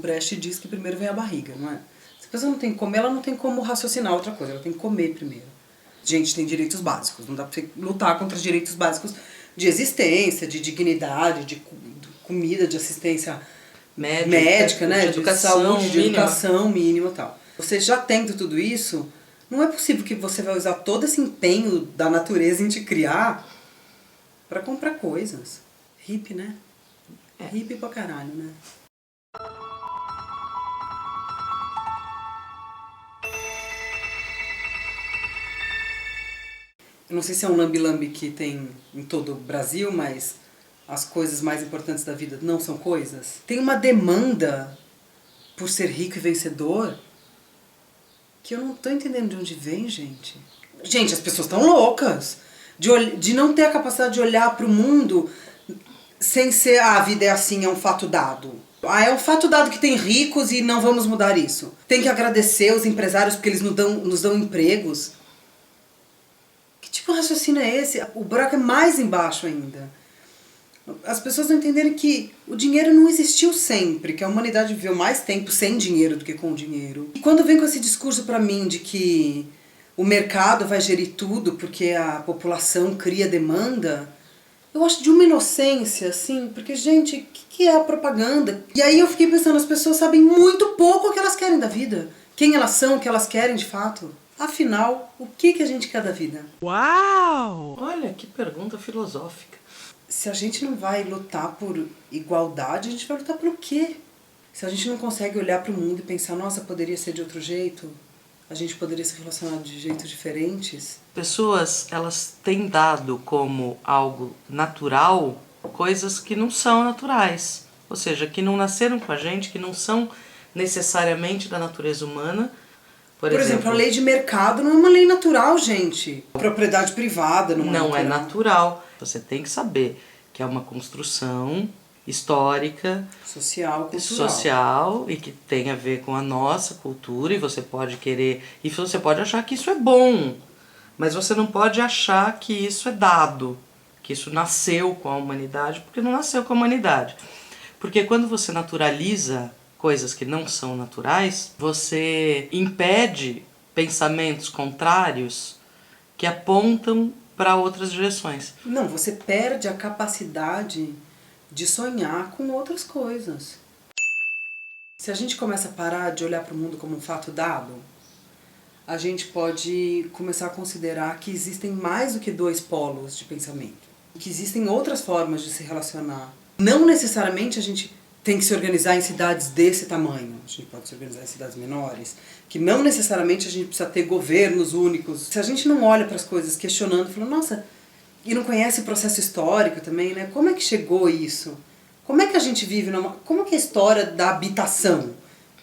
Brecht diz que primeiro vem a barriga, não é? Se a pessoa não tem que comer, ela não tem como raciocinar outra coisa, ela tem que comer primeiro. Gente, tem direitos básicos, não dá pra você lutar contra os direitos básicos de existência, de dignidade, de comida, de assistência médica, né? De educação, de saúde, de mínima. educação mínima e tal. Você já tendo tudo isso, não é possível que você vai usar todo esse empenho da natureza em te criar pra comprar coisas. Hippie, né? Hippie pra caralho, né? Eu não sei se é um lambe-lambe que tem em todo o Brasil, mas as coisas mais importantes da vida não são coisas. Tem uma demanda por ser rico e vencedor que eu não tô entendendo de onde vem, gente. Gente, as pessoas estão loucas de não ter a capacidade de olhar pro mundo sem ser, a vida é assim, é um fato dado. É um fato dado que tem ricos e não vamos mudar isso. Tem que agradecer os empresários porque eles nos dão empregos. Que tipo de raciocínio é esse? O buraco é mais embaixo ainda. As pessoas não entenderem que o dinheiro não existiu sempre, que a humanidade viveu mais tempo sem dinheiro do que com dinheiro. E quando vem com esse discurso pra mim de que o mercado vai gerir tudo porque a população cria demanda, eu acho de uma inocência, assim, porque, gente, o que é a propaganda? E aí eu fiquei pensando, as pessoas sabem muito pouco o que elas querem da vida. Quem elas são, o que elas querem de fato. Afinal, o que a gente quer da vida? Uau! Olha, que pergunta filosófica. Se a gente não vai lutar por igualdade, a gente vai lutar pelo quê? Se a gente não consegue olhar para o mundo e pensar, nossa, poderia ser de outro jeito, a gente poderia se relacionar de jeitos diferentes. Pessoas, elas têm dado como algo natural coisas que não são naturais. Ou seja, que não nasceram com a gente, que não são necessariamente da natureza humana. Por exemplo, a lei de mercado não é uma lei natural, gente. A propriedade privada não é natural. Você tem que saber que é uma construção histórica, social, cultural. social e que tem a ver com a nossa cultura, e você pode querer, e você pode achar que isso é bom, mas você não pode achar que isso é dado, que isso nasceu com a humanidade, porque não nasceu com a humanidade. Porque quando você naturaliza coisas que não são naturais, você impede pensamentos contrários que apontam para outras direções. Não, você perde a capacidade de sonhar com outras coisas. Se a gente começa a parar de olhar para o mundo como um fato dado, a gente pode começar a considerar que existem mais do que dois polos de pensamento. Que existem outras formas de se relacionar. Não necessariamente a gente tem que se organizar em cidades desse tamanho. A gente pode se organizar em cidades menores. Que não necessariamente a gente precisa ter governos únicos. Se a gente não olha para as coisas questionando, falando, nossa, e não conhece o processo histórico também, né? Como é que chegou isso? Como é que a gente vive como é que é a história da habitação?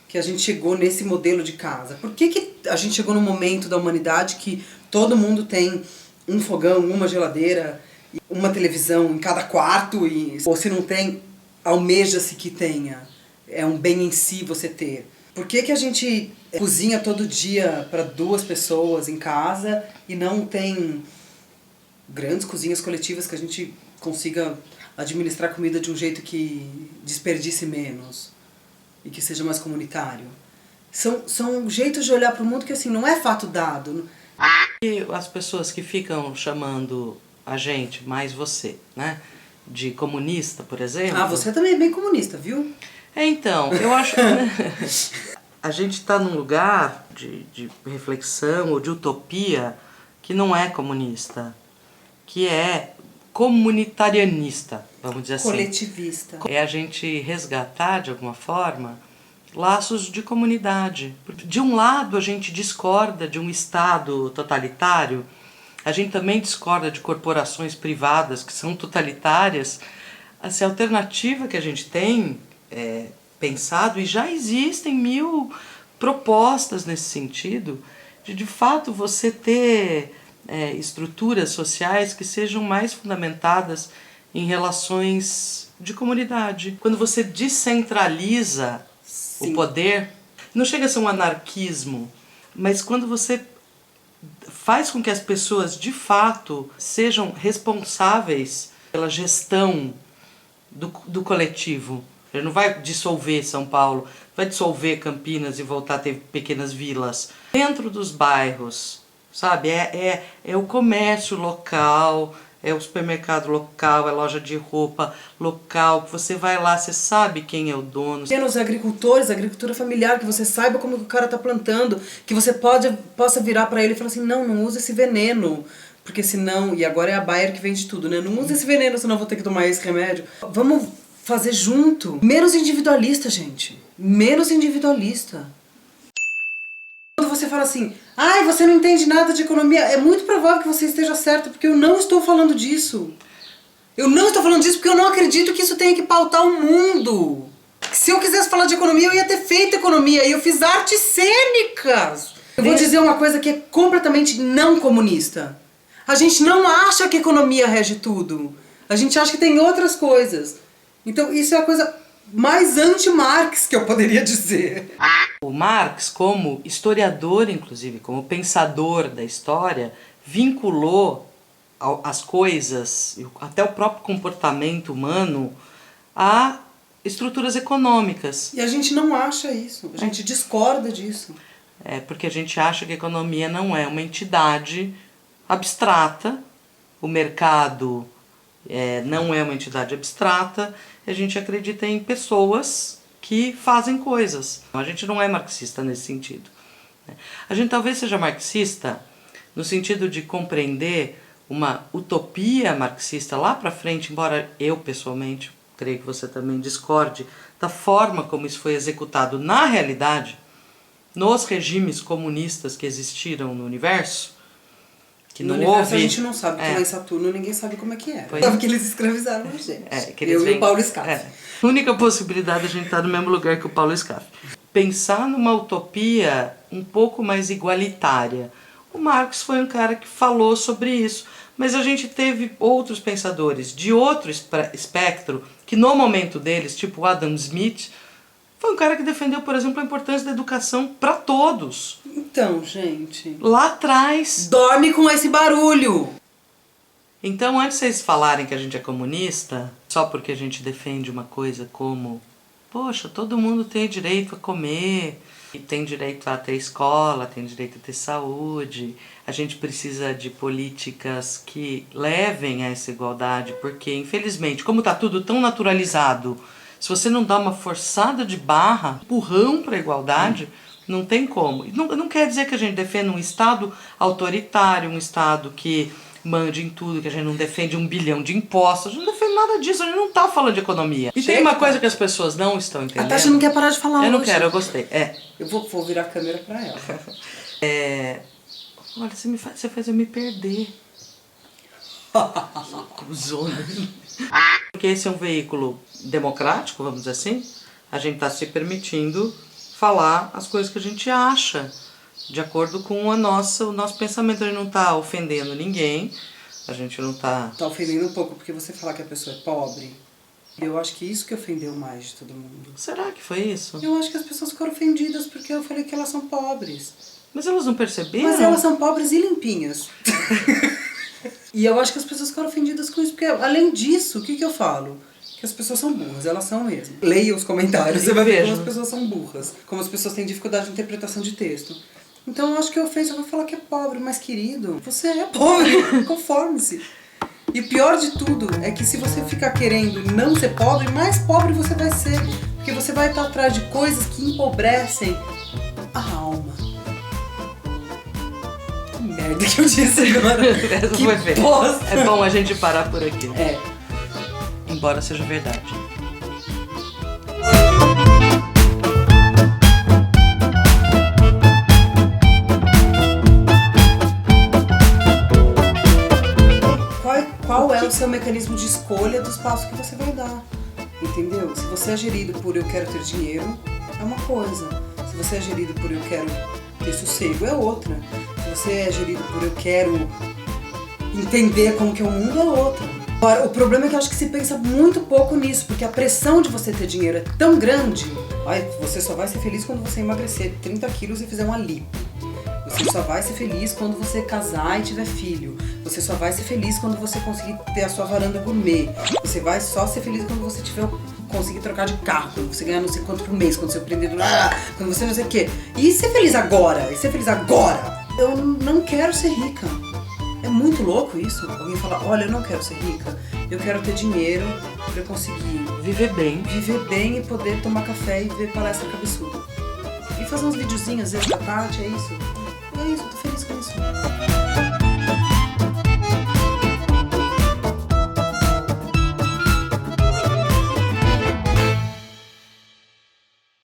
Que a gente chegou nesse modelo de casa? Por que a gente chegou num momento da humanidade que todo mundo tem um fogão, uma geladeira, uma televisão em cada quarto, ou se não tem, almeja-se que tenha. É um bem em si você ter. Por que a gente cozinha todo dia para 2 pessoas em casa e não tem grandes cozinhas coletivas que a gente consiga administrar comida de um jeito que desperdice menos e que seja mais comunitário? São jeitos de olhar para o mundo que assim não é fato dado. E as pessoas que ficam chamando a gente, mais você, né, de comunista, por exemplo... Ah, você também é bem comunista, viu? Então, eu acho que a gente está num lugar de reflexão ou de utopia que não é comunista, que é comunitarianista, vamos dizer assim. Coletivista. É a gente resgatar, de alguma forma, laços de comunidade. De um lado, a gente discorda de um Estado totalitário, a gente também discorda de corporações privadas que são totalitárias. Essa alternativa que a gente tem pensado, e já existem 1000 propostas nesse sentido, de fato você ter estruturas sociais que sejam mais fundamentadas em relações de comunidade. Quando você descentraliza o poder, não chega a ser um anarquismo, mas quando você faz com que as pessoas de fato sejam responsáveis pela gestão do coletivo. Ele não vai dissolver São Paulo, vai dissolver Campinas e voltar a ter pequenas vilas. Dentro dos bairros, sabe? É o comércio local, é o supermercado local, é loja de roupa local, que você vai lá, você sabe quem é o dono. Pequenos agricultores, agricultura familiar, que você saiba como o cara tá plantando, que você possa virar para ele e falar assim, não usa esse veneno, porque senão, e agora é a Bayer que vende tudo, né? Não usa esse veneno, senão eu vou ter que tomar esse remédio. Vamos fazer junto. Menos individualista, gente. Menos individualista. Quando você fala assim, ai, você não entende nada de economia, é muito provável que você esteja certo, porque eu não estou falando disso. Eu não estou falando disso porque eu não acredito que isso tenha que pautar o mundo. Se eu quisesse falar de economia, eu ia ter feito economia, e eu fiz artes cênicas. Eu vou dizer uma coisa que é completamente não comunista. A gente não acha que a economia rege tudo. A gente acha que tem outras coisas. Então isso é a coisa mais anti-Marx que eu poderia dizer. O Marx, como historiador, inclusive, como pensador da história, vinculou as coisas, até o próprio comportamento humano, a estruturas econômicas. E a gente não acha isso, a gente discorda disso. É porque a gente acha que a economia não é uma entidade abstrata, o mercado não é uma entidade abstrata, a gente acredita em pessoas que fazem coisas. A gente não é marxista nesse sentido. A gente talvez seja marxista no sentido de compreender uma utopia marxista lá para frente, embora eu pessoalmente, creio que você também discorde, da forma como isso foi executado na realidade, nos regimes comunistas que existiram no universo, que no não universo houve... a gente não sabe, porque lá em Saturno ninguém sabe como é que é. Pois Sabe que eles escravizaram a gente. Eu e o Paulo Scaff. A única possibilidade é a gente estar no mesmo lugar que o Paulo Scaff. Pensar numa utopia um pouco mais igualitária. O Marx foi um cara que falou sobre isso, mas a gente teve outros pensadores de outro espectro, que no momento deles, tipo Adam Smith, foi um cara que defendeu, por exemplo, a importância da educação para todos. Então, gente... Lá atrás... Dorme com esse barulho! Então, antes de vocês falarem que a gente é comunista, só porque a gente defende uma coisa como, poxa, todo mundo tem direito a comer, e tem direito a ter escola, tem direito a ter saúde, a gente precisa de políticas que levem a essa igualdade, porque, infelizmente, como está tudo tão naturalizado, se você não dá uma forçada de barra, empurrão para a igualdade, não tem como. Não quer dizer que a gente defenda um Estado autoritário, um Estado que mande em tudo, que a gente não defende 1 bilhão de impostos, a gente não defende nada disso, a gente não está falando de economia. E tem uma coisa que as pessoas não estão entendendo. A Tasha não quer parar de falar hoje. Eu não quero, eu gostei. Eu vou virar a câmera para ela. Olha, você fez eu me perder. Cusona. Porque esse é um veículo democrático, vamos dizer assim, a gente está se permitindo falar as coisas que a gente acha, de acordo com o nosso pensamento. A gente não está ofendendo ninguém, a gente não está... Está ofendendo um pouco porque você falar que a pessoa é pobre. Eu acho que isso que ofendeu mais de todo mundo. Será que foi isso? Eu acho que as pessoas ficaram ofendidas porque eu falei que elas são pobres. Mas elas não perceberam? Mas elas são pobres e limpinhas. E eu acho que as pessoas ficaram ofendidas com isso, porque além disso, o que eu falo? Que as pessoas são burras, elas são mesmo. Leia os comentários, você vai ver como as pessoas são burras. Como as pessoas têm dificuldade de interpretação de texto. Então eu acho que eu vou falar que é pobre, mas querido, você é pobre, conforme-se. E o pior de tudo é que se você ficar querendo não ser pobre, mais pobre você vai ser. Porque você vai estar atrás de coisas que empobrecem a alma. Que merda que eu disse agora. Essa que foi feia. bosta. É bom a gente parar por aqui. Embora seja verdade. Qual é o seu mecanismo de escolha dos passos que você vai dar? Entendeu? Se você é gerido por eu quero ter dinheiro, é uma coisa. Se você é gerido por eu quero ter sossego, é outra. Se você é gerido por eu quero entender como que é o mundo, é outra. Agora, o problema é que eu acho que se pensa muito pouco nisso, porque a pressão de você ter dinheiro é tão grande. Você só vai ser feliz quando você emagrecer 30 quilos e fizer uma lipo. Você só vai ser feliz quando você casar e tiver filho. Você só vai ser feliz quando você conseguir ter a sua varanda gourmet. Você vai só ser feliz quando você tiver conseguir trocar de carro, quando você ganhar não sei quanto por mês, quando você aprender, quando você não sei o quê. E ser feliz agora, Eu não quero ser rica. É muito louco isso. Alguém fala, olha, eu não quero ser rica, eu quero ter dinheiro pra eu conseguir viver bem e poder tomar café e ver palestra cabeçuda. E fazer uns videozinhos às vezes da Tati, é isso. E é isso, eu tô feliz com isso.